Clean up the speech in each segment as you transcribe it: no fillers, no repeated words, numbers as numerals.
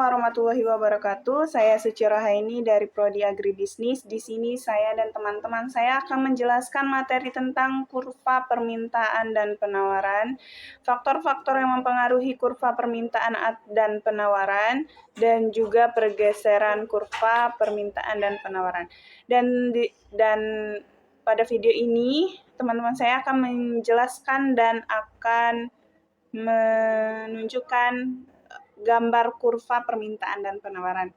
warahmatullahi wabarakatuh. Saya Suci Rahaini dari Prodi Agribisnis. Di sini saya dan teman-teman saya akan menjelaskan materi tentang kurva permintaan dan penawaran, faktor-faktor yang mempengaruhi kurva permintaan dan penawaran, dan juga pergeseran kurva permintaan dan penawaran. Dan pada video ini, teman-teman saya akan menjelaskan dan akan menunjukkan gambar kurva permintaan dan penawaran.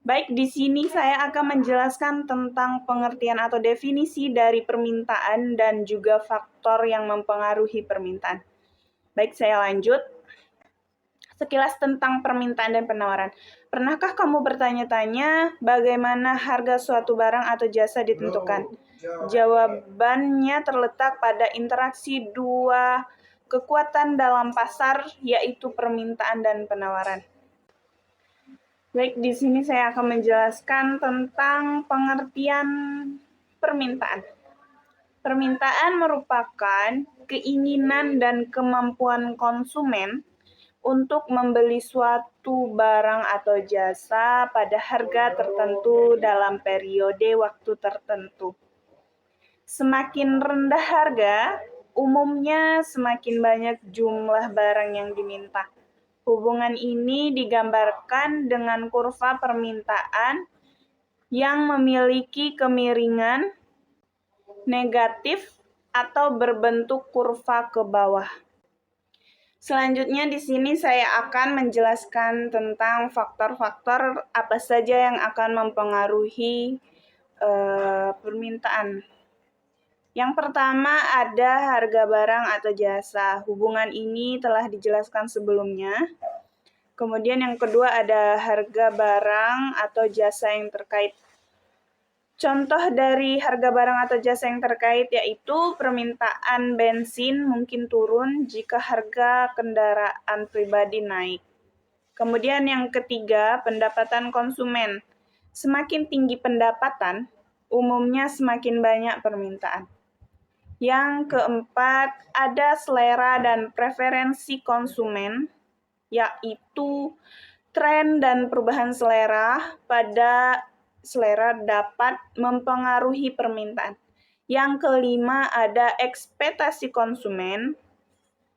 Baik, di sini saya akan menjelaskan tentang pengertian atau definisi dari permintaan dan juga faktor yang mempengaruhi permintaan. Baik, saya lanjut. Sekilas tentang permintaan dan penawaran. Pernahkah kamu bertanya-tanya bagaimana harga suatu barang atau jasa ditentukan? Jawabannya terletak pada interaksi dua kekuatan dalam pasar, yaitu permintaan dan penawaran. Baik, di sini saya akan menjelaskan tentang pengertian permintaan. Permintaan merupakan keinginan dan kemampuan konsumen untuk membeli suatu barang atau jasa pada harga tertentu dalam periode waktu tertentu. Semakin rendah harga, umumnya semakin banyak jumlah barang yang diminta. Hubungan ini digambarkan dengan kurva permintaan yang memiliki kemiringan negatif atau berbentuk kurva ke bawah. Selanjutnya di sini saya akan menjelaskan tentang faktor-faktor apa saja yang akan mempengaruhi permintaan. Yang pertama ada harga barang atau jasa. Hubungan ini telah dijelaskan sebelumnya. Kemudian yang kedua ada harga barang atau jasa yang terkait. Contoh dari harga barang atau jasa yang terkait yaitu permintaan bensin mungkin turun jika harga kendaraan pribadi naik. Kemudian yang ketiga, pendapatan konsumen. Semakin tinggi pendapatan, umumnya semakin banyak permintaan. Yang keempat, ada selera dan preferensi konsumen, yaitu tren dan perubahan selera pada selera dapat mempengaruhi permintaan. Yang kelima, ada ekspektasi konsumen.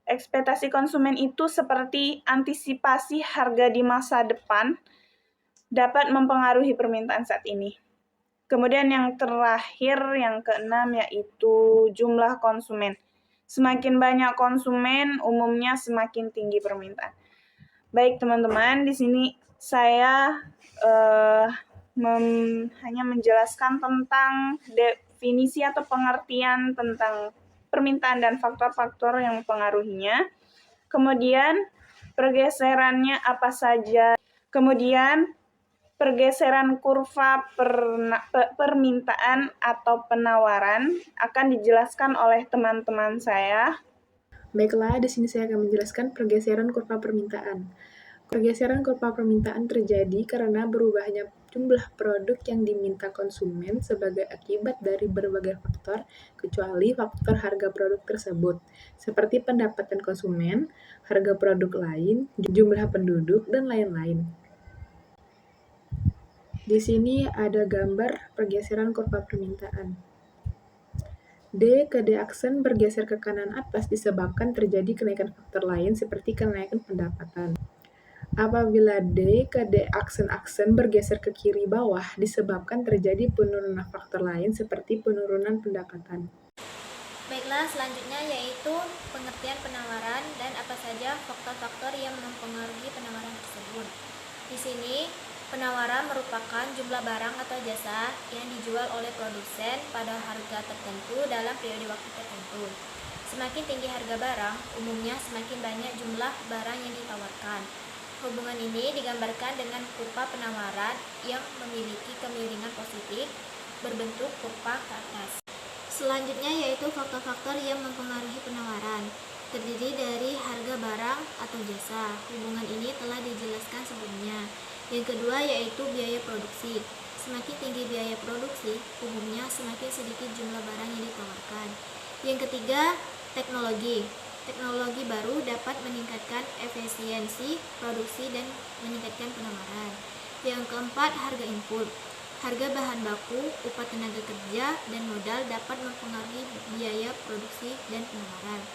Ekspektasi konsumen itu seperti antisipasi harga di masa depan dapat mempengaruhi permintaan saat ini. Kemudian yang terakhir, yang keenam, yaitu jumlah konsumen. Semakin banyak konsumen, umumnya semakin tinggi permintaan. Baik teman-teman, di sini saya hanya menjelaskan tentang definisi atau pengertian tentang permintaan dan faktor-faktor yang mempengaruhinya. Kemudian pergeserannya apa saja. Kemudian pergeseran kurva permintaan atau penawaran akan dijelaskan oleh teman-teman saya. Baiklah, di sini saya akan menjelaskan pergeseran kurva permintaan. Pergeseran kurva permintaan terjadi karena berubahnya jumlah produk yang diminta konsumen sebagai akibat dari berbagai faktor, kecuali faktor harga produk tersebut, seperti pendapatan konsumen, harga produk lain, jumlah penduduk, dan lain-lain. Di sini ada gambar pergeseran kurva permintaan. D ke D aksen bergeser ke kanan atas disebabkan terjadi kenaikan faktor lain seperti kenaikan pendapatan. Apabila D ke D aksen bergeser ke kiri bawah disebabkan terjadi penurunan faktor lain seperti penurunan pendapatan. Baiklah, selanjutnya yaitu pengertian penawaran dan apa saja faktor-faktor yang mempengaruhi penawaran tersebut. Di sini, penawaran merupakan jumlah barang atau jasa yang dijual oleh produsen pada harga tertentu dalam periode waktu tertentu. Semakin tinggi harga barang, umumnya semakin banyak jumlah barang yang ditawarkan. Hubungan ini digambarkan dengan kurva penawaran yang memiliki kemiringan positif berbentuk kurva ke atas. Selanjutnya yaitu faktor-faktor yang mempengaruhi penawaran. Terdiri dari harga barang atau jasa. Hubungan ini telah dijelaskan sebelumnya. Yang kedua yaitu biaya produksi. Semakin tinggi biaya produksi, umumnya semakin sedikit jumlah barang yang ditawarkan. Yang ketiga, teknologi. Teknologi baru dapat meningkatkan efisiensi produksi dan meningkatkan penawaran. Yang keempat, harga input. Harga bahan baku, upah tenaga kerja, dan modal dapat mempengaruhi biaya produksi dan penawaran.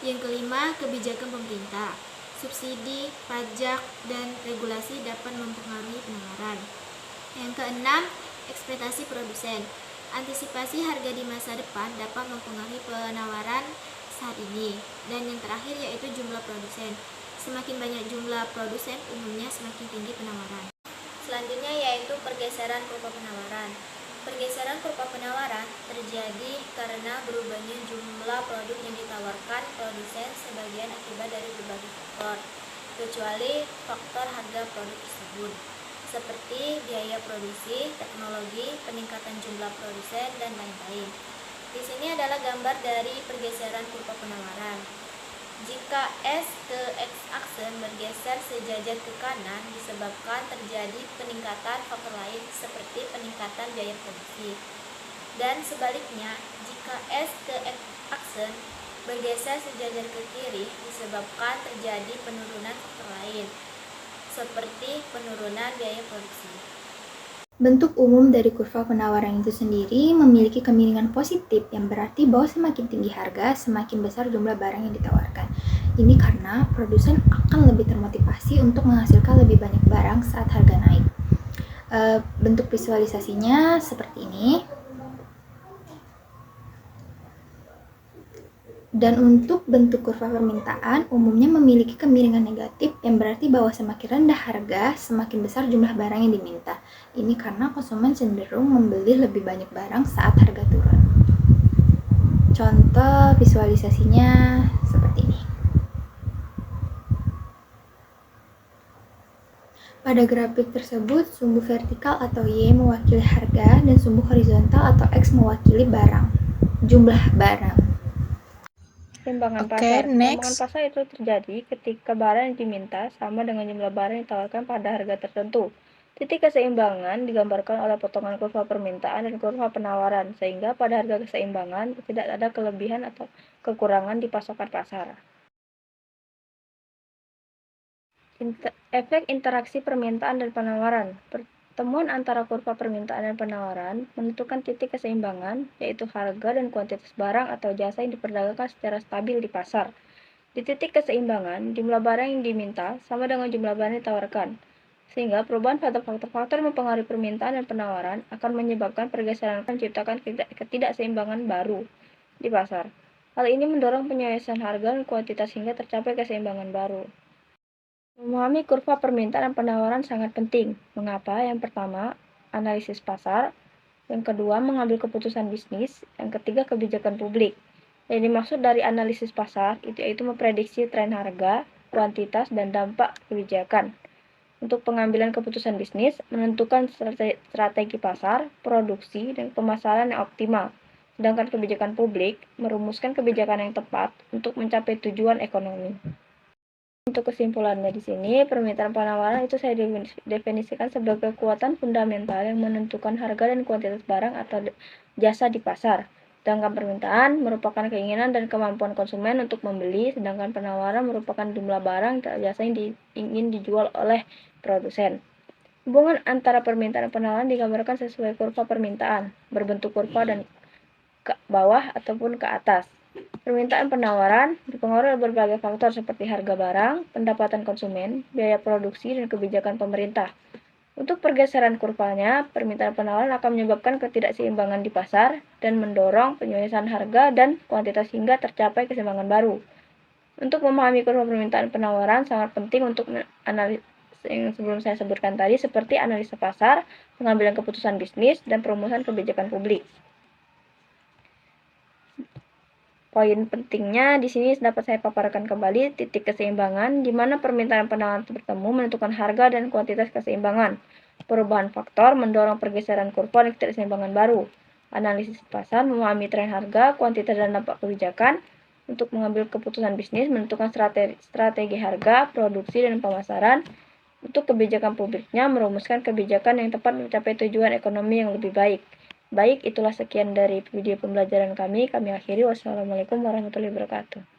Yang kelima, kebijakan pemerintah. Subsidi, pajak, dan regulasi dapat mempengaruhi penawaran. Yang keenam, ekspektasi produsen. Antisipasi harga di masa depan dapat mempengaruhi penawaran saat ini. Dan yang terakhir yaitu jumlah produsen. Semakin banyak jumlah produsen, umumnya semakin tinggi penawaran. Selanjutnya yaitu pergeseran kurva penawaran. Pergeseran kurva penawaran terjadi karena berubahnya jumlah produk yang ditawarkan produsen sebagian akibat dari berbagai faktor, kecuali faktor harga produk tersebut, seperti biaya produksi, teknologi, peningkatan jumlah produsen, dan lain-lain. Di sini adalah gambar dari pergeseran kurva penawaran. Jika S ke X-aksen bergeser sejajar ke kanan disebabkan terjadi peningkatan faktor lain seperti peningkatan biaya produksi. Dan sebaliknya, jika S ke X-aksen bergeser sejajar ke kiri disebabkan terjadi penurunan faktor lain seperti penurunan biaya produksi. Bentuk umum dari kurva penawaran itu sendiri memiliki kemiringan positif yang berarti bahwa semakin tinggi harga, semakin besar jumlah barang yang ditawarkan. Ini karena produsen akan lebih termotivasi untuk menghasilkan lebih banyak barang saat harga naik. Bentuk visualisasinya seperti ini. Dan untuk bentuk kurva permintaan umumnya memiliki kemiringan negatif yang berarti bahwa semakin rendah harga, semakin besar jumlah barang yang diminta. Ini karena konsumen cenderung membeli lebih banyak barang saat harga turun. Contoh visualisasinya seperti ini. Pada grafik tersebut, sumbu vertikal atau Y mewakili harga dan sumbu horizontal atau X mewakili barang, jumlah barang. Keseimbangan Oke, pasar. Keseimbangan next. pasar itu terjadi ketika barang yang diminta sama dengan jumlah barang yang ditawarkan pada harga tertentu. Titik keseimbangan digambarkan oleh potongan kurva permintaan dan kurva penawaran, sehingga pada harga keseimbangan tidak ada kelebihan atau kekurangan di pasokan pasar. Efek interaksi permintaan dan penawaran. Pertemuan antara kurva permintaan dan penawaran menentukan titik keseimbangan, yaitu harga dan kuantitas barang atau jasa yang diperdagangkan secara stabil di pasar. Di titik keseimbangan, jumlah barang yang diminta sama dengan jumlah barang yang ditawarkan, sehingga perubahan pada faktor-faktor yang mempengaruhi permintaan dan penawaran akan menyebabkan pergeseran dan menciptakan ketidakseimbangan baru di pasar. Hal ini mendorong penyelesaian harga dan kuantitas hingga tercapai keseimbangan baru. Memahami kurva permintaan dan penawaran sangat penting. Mengapa? Yang pertama, analisis pasar. Yang kedua, mengambil keputusan bisnis. Yang ketiga, kebijakan publik. Yang dimaksud dari analisis pasar yaitu memprediksi tren harga, kuantitas, dan dampak kebijakan. Untuk pengambilan keputusan bisnis, menentukan strategi pasar, produksi, dan pemasaran yang optimal. Sedangkan kebijakan publik merumuskan kebijakan yang tepat untuk mencapai tujuan ekonomi. Untuk kesimpulannya di sini, permintaan penawaran itu saya definisikan sebagai kekuatan fundamental yang menentukan harga dan kuantitas barang atau jasa di pasar. Sedangkan permintaan merupakan keinginan dan kemampuan konsumen untuk membeli, sedangkan penawaran merupakan jumlah barang atau jasa yang ingin dijual oleh produsen. Hubungan antara permintaan dan penawaran digambarkan sesuai kurva permintaan, berbentuk kurva dan ke bawah ataupun ke atas. Permintaan penawaran dipengaruhi oleh berbagai faktor seperti harga barang, pendapatan konsumen, biaya produksi, dan kebijakan pemerintah. Untuk pergeseran kurvanya, permintaan penawaran akan menyebabkan ketidakseimbangan di pasar dan mendorong penyelesaian harga dan kuantitas hingga tercapai keseimbangan baru. Untuk memahami kurva permintaan penawaran sangat penting untuk analisis yang sebelum saya sebutkan tadi seperti analisa pasar, pengambilan keputusan bisnis, dan perumusan kebijakan publik. Poin pentingnya di sini dapat saya paparkan kembali titik keseimbangan di mana permintaan dan penawaran bertemu menentukan harga dan kuantitas keseimbangan. Perubahan faktor mendorong pergeseran kurva dan ketidakseimbangan baru. Analisis pasar memahami tren harga, kuantitas, dan dampak kebijakan. Untuk mengambil keputusan bisnis menentukan strategi harga, produksi, dan pemasaran. Untuk kebijakan publiknya merumuskan kebijakan yang tepat mencapai tujuan ekonomi yang lebih baik. Baik, itulah sekian dari video pembelajaran kami. Kami akhiri. Wassalamualaikum warahmatullahi wabarakatuh.